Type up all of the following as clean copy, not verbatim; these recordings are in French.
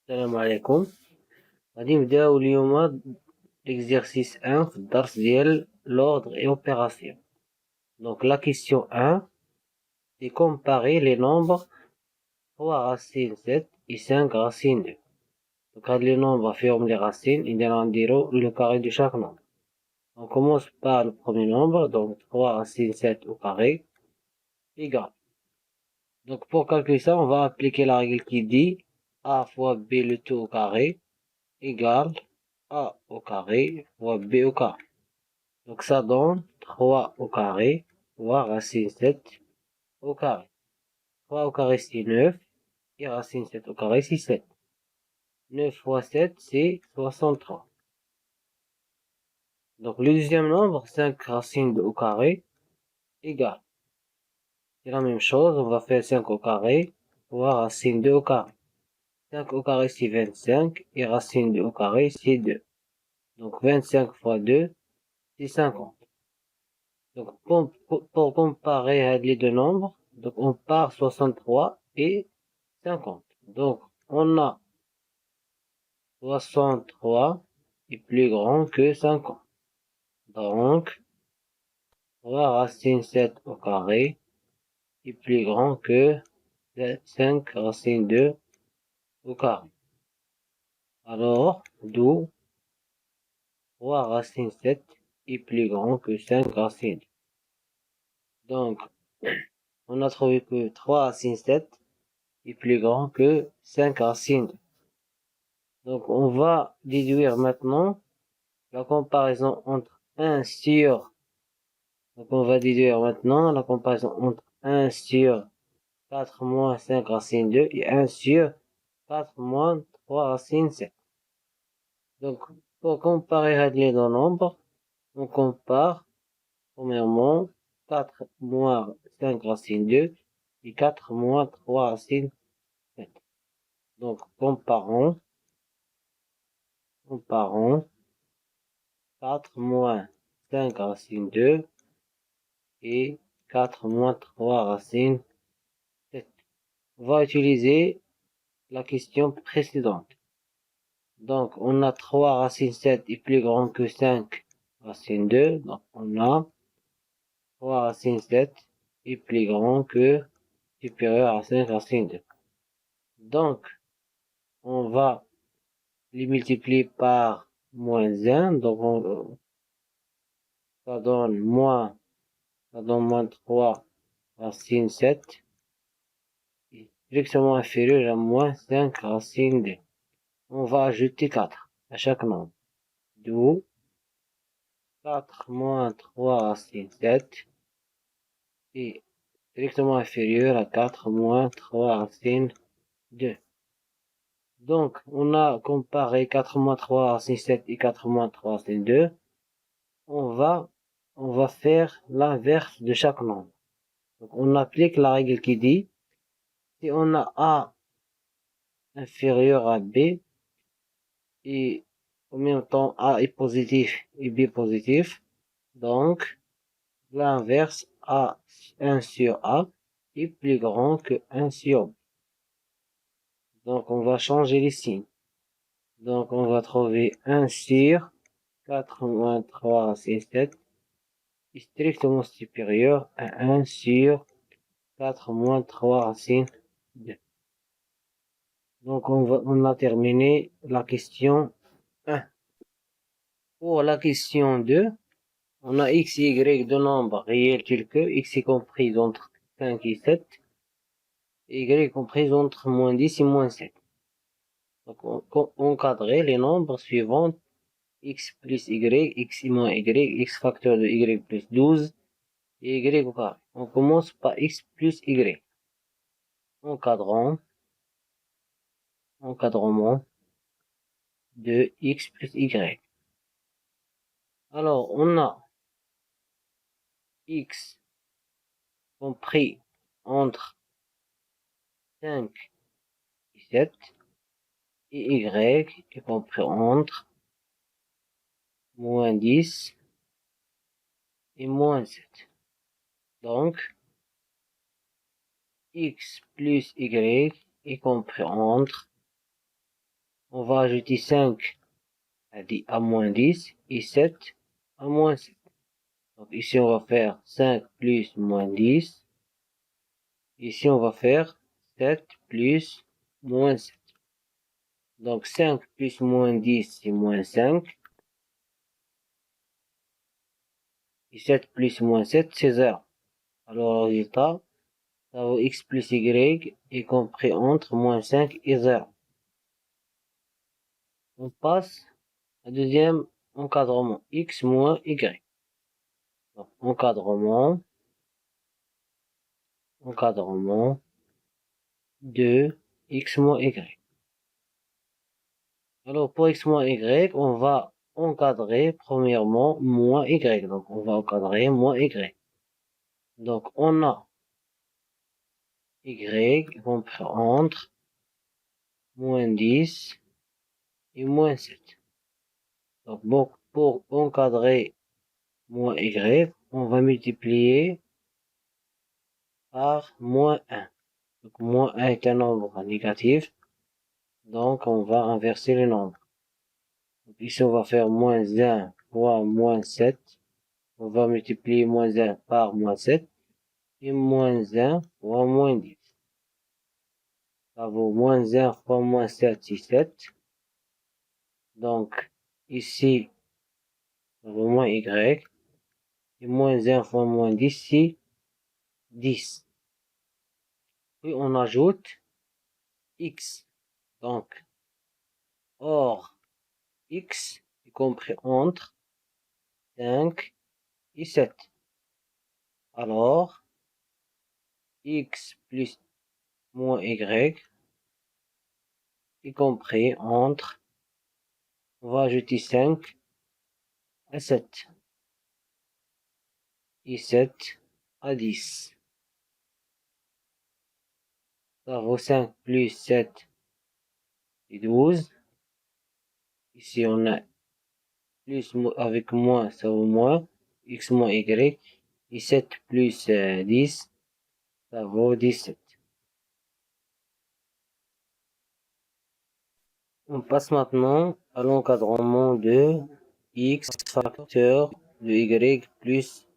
السلام عليكم. غادي نبداو اليوم l'exercice 1 في الدرس ديال l'ordre et opération. Donc la question 1 c'est comparer les nombres 3 racine 7 et 5 racine 2. Donc هاد les nombres فيهم les racines et نديرو le carré de chaque nombre. On commence par le premier nombre, donc 3 racine 7 au carré égale. Donc pour calculer ça, on va appliquer la règle qui dit a fois b le tout au carré égale a au carré fois b au carré. Donc ça donne 3 au carré fois racine 7 au carré. 3 au carré c'est 9 et racine 7 au carré c'est 7. 9 fois 7 c'est 63. Donc le deuxième nombre, 5 racine 2 au carré égale. C'est la même chose, on va faire 5 au carré fois racine 2 au carré. 5 au carré c'est 25 et racine 2 au carré c'est 2. Donc 25 fois 2 c'est 50. Donc pour comparer les deux nombres, donc on part 63 et 50. Donc on a 63 est plus grand que 50. Donc 3 racine 7 au carré est plus grand que 5 racine 2 au carré. Alors d'où 3 racine 7 est plus grand que 5 racine 2. Donc on a trouvé que 3 racine 7 est plus grand que 5 racine 2. Donc on va déduire maintenant la comparaison entre 1 sur, donc on va déduire maintenant la comparaison entre 1 sur 4 moins 5 racine 2 et 1 sur 4 moins 3 racine 7. Donc pour comparer les deux nombres, on compare premièrement 4 moins 5 racine 2 et 4 moins 3 racine 7. Donc comparons 4 moins 5 racine 2 et 4 moins 3 racine 7. On va utiliser la question précédente. Donc, on a 3 racine 7 est plus grand que 5 racine 2. Donc, on a 3 racine 7 est plus grand que supérieur à 5 racine 2. Donc, on va les multiplier par moins 1. Donc, ça donne moins 3 racine 7. Directement inférieur à moins 5 racine 2. On va ajouter 4 à chaque nombre. D'où 4 moins 3 racine 7 est directement inférieur à 4 moins 3 racine 2. Donc, on a comparé 4 moins 3 racine 7 et 4 moins 3 racine 2. On va faire l'inverse de chaque nombre. Donc, on applique la règle qui dit, si on a A inférieur à B, et en même temps A est positif et B positif, donc l'inverse A 1 sur A est plus grand que 1 sur B. Donc on va changer les signes. Donc on va trouver 1 sur 4 moins 3 racine 7 est strictement supérieur à 1 sur 4 moins 3 racine 2. Donc on a terminé la question 1. Pour la question 2, on a x et y de nombres réels tels que x est compris entre 5 et 7, et y est compris entre moins 10 et moins 7. Donc on encadrer les nombres suivants x plus y, x moins y, x facteur de y plus 12 et y au carré. On commence par x plus y. Encadrant encadrement de x plus y. Alors on a x compris entre 5 et 7 et y est compris entre moins 10 et moins 7. Donc x plus y est compris entre on va ajouter 5 à moins 10 et 7 à moins 7. Donc ici on va faire 5 plus moins 10. Ici on va faire 7 plus moins 7. Donc 5 plus moins 10 c'est moins 5. Et 7 plus moins 7 c'est 0. Alors le résultat, ça vaut x plus y est compris entre moins 5 et 0. On passe au deuxième encadrement, x moins y. Donc, encadrement de x moins y. Alors pour x moins y, on va encadrer premièrement moins y. Donc on va encadrer moins y. Donc on a y compris entre moins 10 et moins 7. Donc pour encadrer moins y, on va multiplier par moins 1. Donc moins 1 est un nombre négatif. Donc on va inverser les nombres. Donc ici on va faire moins 1 fois moins 7. On va multiplier moins 1 par moins 7. Et moins 1 fois moins 10. Ça vaut moins 1 fois moins 7, c'est 7. Donc ici, ça vaut moins y. Et moins 1 fois moins 10, c'est 10. Puis on ajoute x. Donc, or, x est compris entre 5 et 7. Alors, x plus moins y est compris entre, on va ajouter 5 à 7. Et 7 à 10. Ça vaut 5 plus 7 et 12. Ici, on a plus avec moins, ça vaut moins. X moins Y. Et 7 plus 10, ça vaut 17. On passe maintenant à l'encadrement de X facteur de Y plus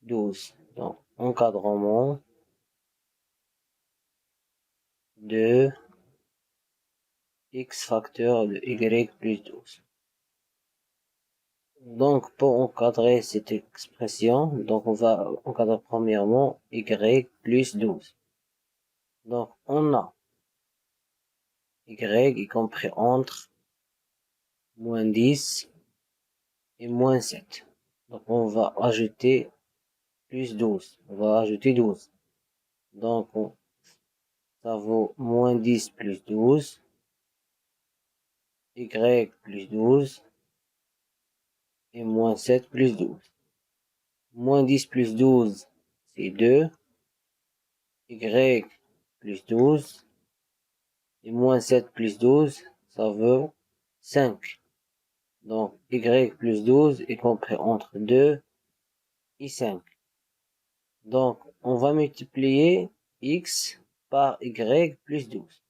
12. Donc, encadrement de X facteur de Y plus 12. Donc, pour encadrer cette expression, donc on va encadrer premièrement y plus 12. Donc, on a y est compris entre moins 10 et moins 7. Donc, on va ajouter plus 12. On va ajouter 12. Donc, ça vaut moins 10 plus 12. Y plus 12. Et moins 7 plus 12. Moins 10 plus 12, c'est 2. Y plus 12. Et moins 7 plus 12, ça veut 5. Donc, y plus 12 est compris entre 2 et 5. Donc, on va multiplier x par y plus 12.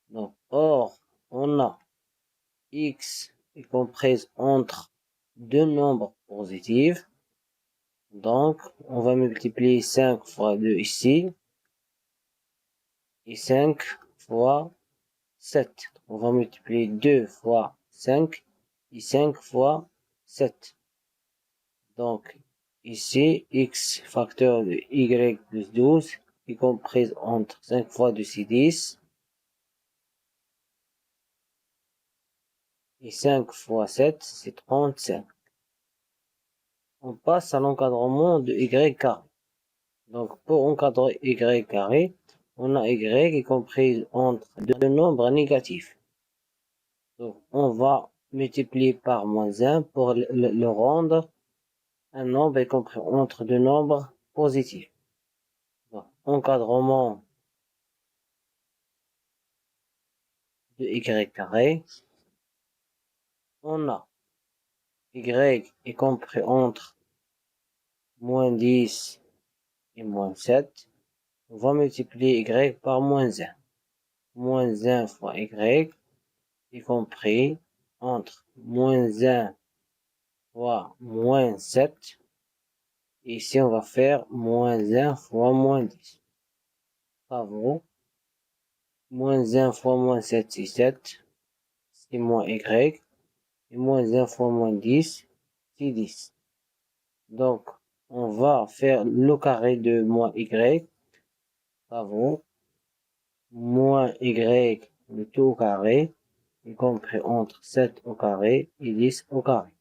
Donc, or, on a x est comprise entre deux nombres positifs. Donc, on va multiplier 5 fois 2 ici. Et 5 fois 7. On va multiplier 2 fois 5 et 5 fois 7. Donc, ici, x facteur de y plus 12 est comprise entre 5 fois 2, c'est 10. Et 5 fois 7, c'est 35. On passe à l'encadrement de y carré. Donc, pour encadrer y carré, on a y est comprise entre deux nombres négatifs. Donc, on va multiplier par moins 1 pour le rendre un nombre est compris entre deux nombres positifs. Donc, encadrement de y carré. On a y est compris entre moins 10 et moins 7. On va multiplier y par moins 1. Moins 1 fois y y compris entre moins 1 fois moins 7. Ici, on va faire moins 1 fois moins 10. Ça vaut moins 1 fois moins 7, c'est 7. C'est moins y. Et moins 1 fois moins 10, c'est 10. Donc, on va faire le carré de moins y. Ça vaut moins y, le tout au carré, y compris entre 7 au carré et 10 au carré.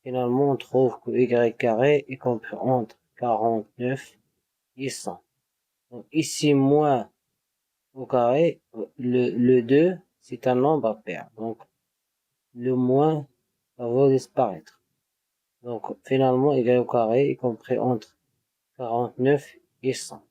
Finalement, on trouve que y carré est compris entre 49 et 100. Donc ici, moins au carré, le 2, c'est un nombre pair. Donc, le moins va disparaître. Donc, finalement, y au carré est compris entre 49 et 100.